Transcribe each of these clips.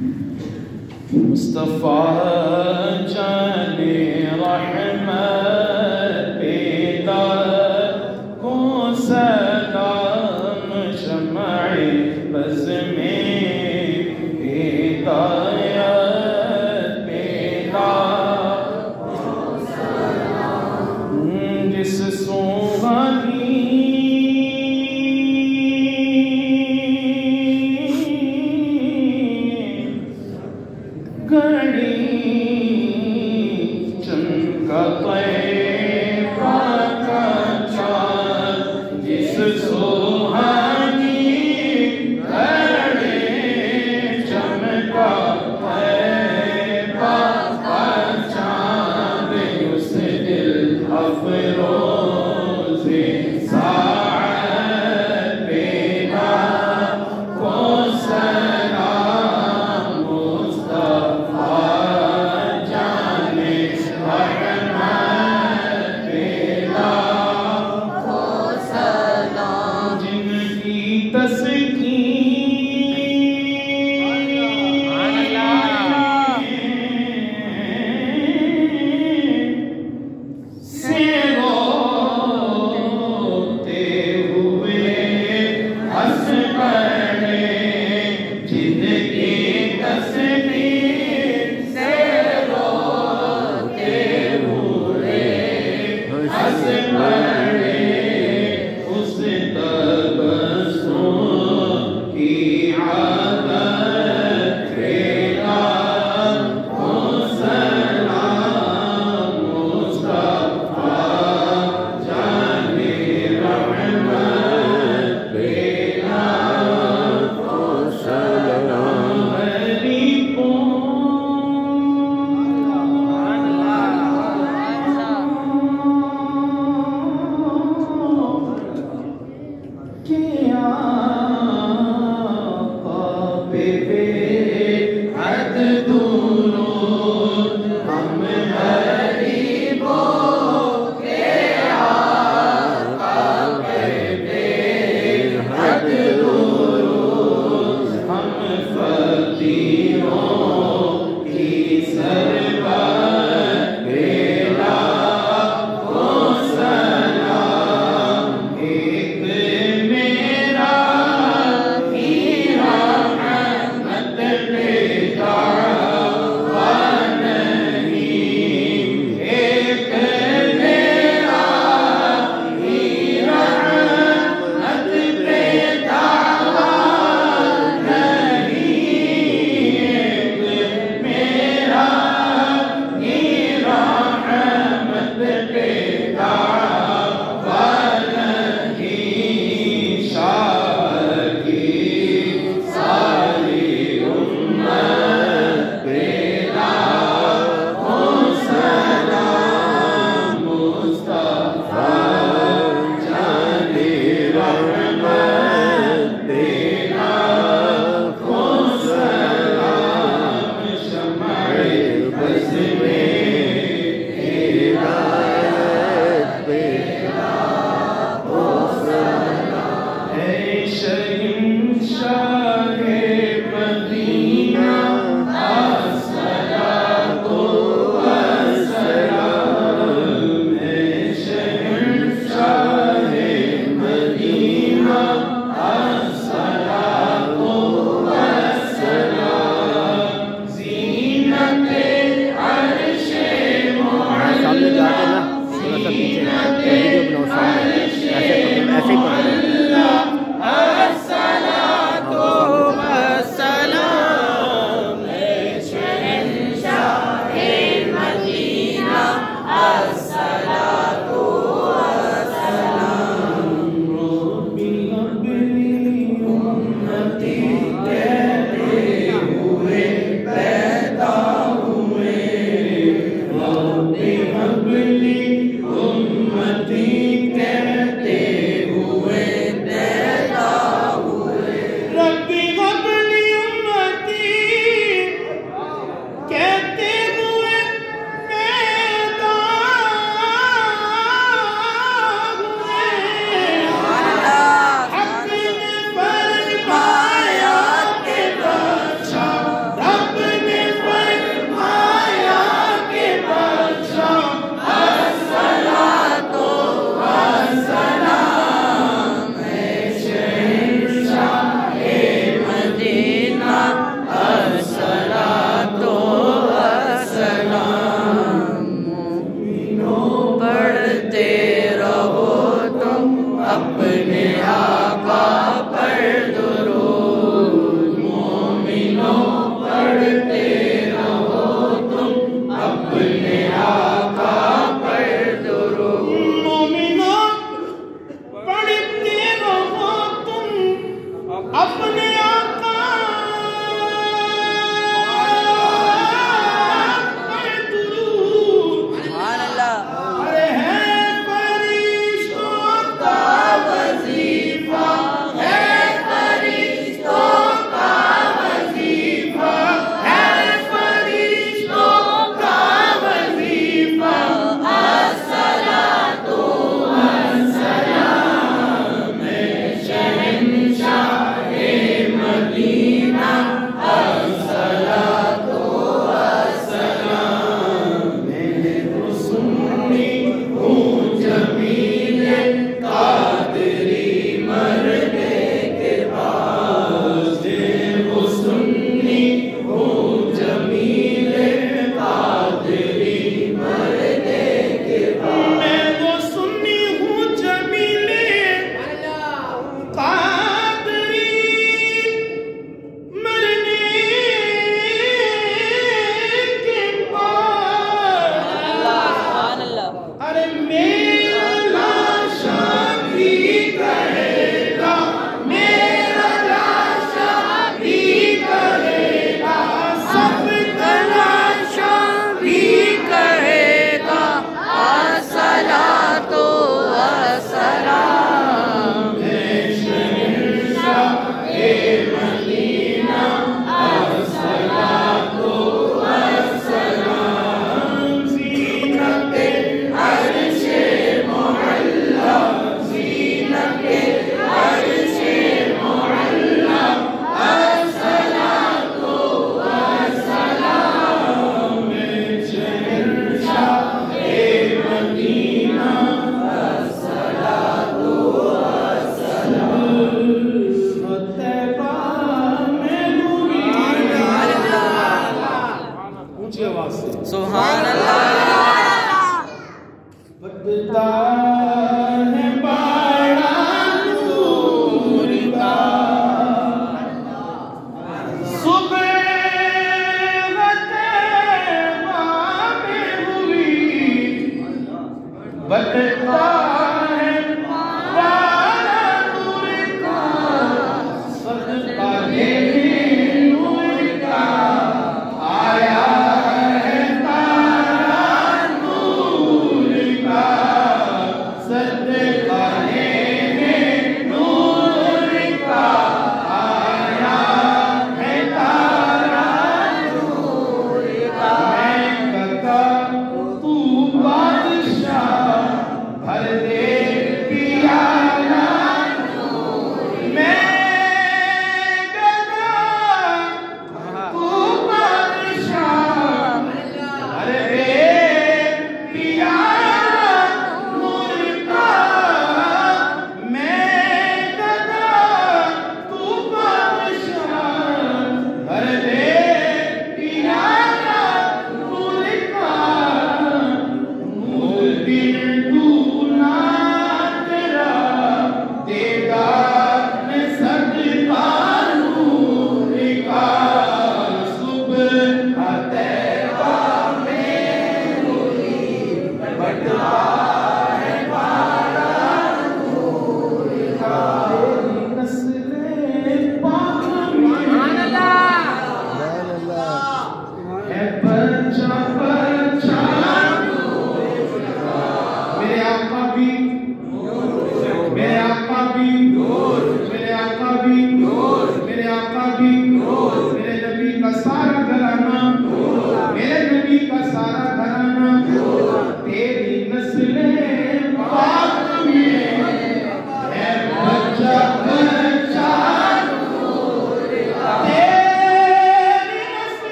मुस्तफ़ा जाने रहमत पैदा को सलाम शम्अ बज़ में हिदायत पैदा जिस सुहानी घड़ी चमका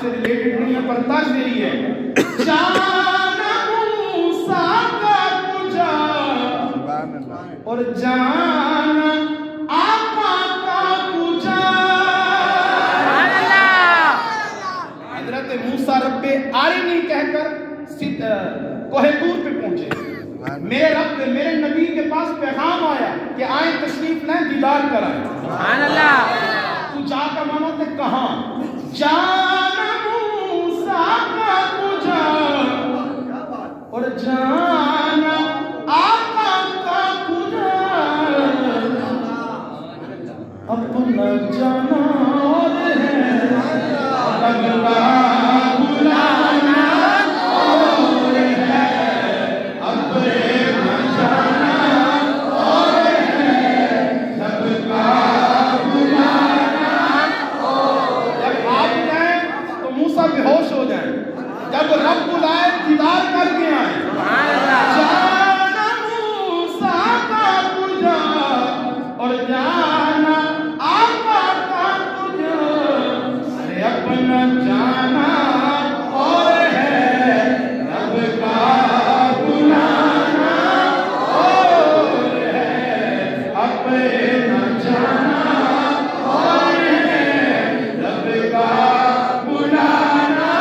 से रिलेटेड नहीं है पर तर्ज मेरी है। जाना मूसा का पूजा और जाना आका का पूजा। हजरत मूसा रब्बे आरिनी कहकर कोहे तूर पे पहुंचे। मेरे रब मेरे नबी के पास पैगाम आया कि आए तशरीफ लाएं दीदार कराएं। सुभान अल्लाह। तू जा का मानो थे कहां? जाना मूसा का पूजा और जाना आका का पूजा। अपना जाना और है रब का बुलाना और है, अपना जाना और है रब का बुलाना। जब आप जाए तो मूसा बेहोश हो जाए, जब रब बुलाए दीदार करके आए। जाना मूसा का पूजा और जाना आका का पूजा। अरे अपना जाना और है रब का बुलाना और है, अपना जाना और है रब का बुलाना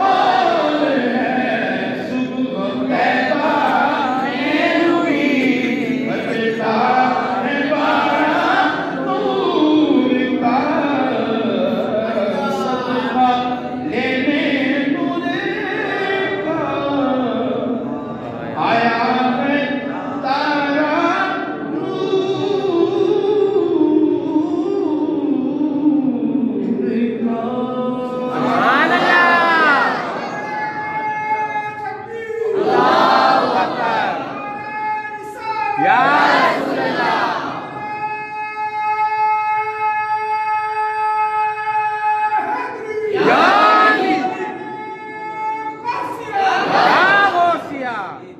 और है। सुबह पैदा हुई बचता है बारा नूर का, सदका लेने नूर का आया है तारा नूर का। सुभान अल्लाह। अल्लाहू अकबर। या रसूल अल्लाह।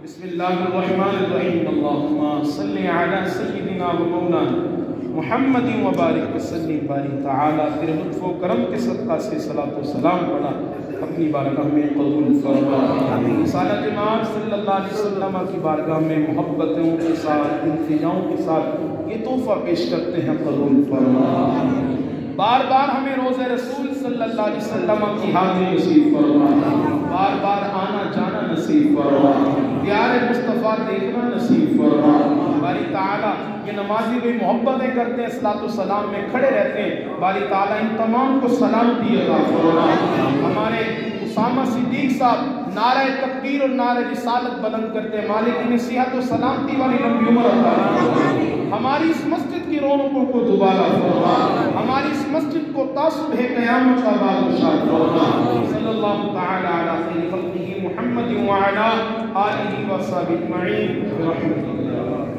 बिस्मिल्लाहिर्रहमानिर्रहीम। अल्लाहुम्मा सल्लि अला सय्यिदिना व मौलाना मुहम्मदिन व बारिक वसल्लिम बारिक तआला। तेरे लुत्फ़ व करम के सदक़ा से सलात व सलाम पढ़ा अपनी बारगाह में कबूल फरमा। रिसालत इमाम सल्लल्लाहु अलैहि वसल्लम की बारगाह में मोहब्बतों के साथ इंतजाओं के साथ ये तोहफा पेश करते हैं, कबूल फरमा। बार बार हमें रोज़े रसूल सल्लल्लाहु अलैहि वसल्लम की हाज़िरी नसीब फरमा, बार बार आना जाना नसीब फरमा, प्यारे मुस्तफ़ा देखना नसीब फरमा। बारी ताला ये नमाजी भी मोहब्बतें करते हैं, सलातो सलाम में खड़े रहते हैं। बारी ताला इन तमाम को सलामती अता फरमा। हमारे उसामा सिद्दीक साहब नारे तकबीर और नारे रिसालत बुलंद करते हैं, मालिक इन्हें सेहत और सलामती वाली लंबी उम्र अता फरमा। हमारी इस मस्जिद की रौनकों को दोबारा फरमा, हमारी इस मस्जिद को तासुबह क़यामत का बादशाह फरमा। सल्लल्लाहु तआला अला खैरि खल्क़िही मुहम्मद व अला आलिहि व सहाबिही अजमईन।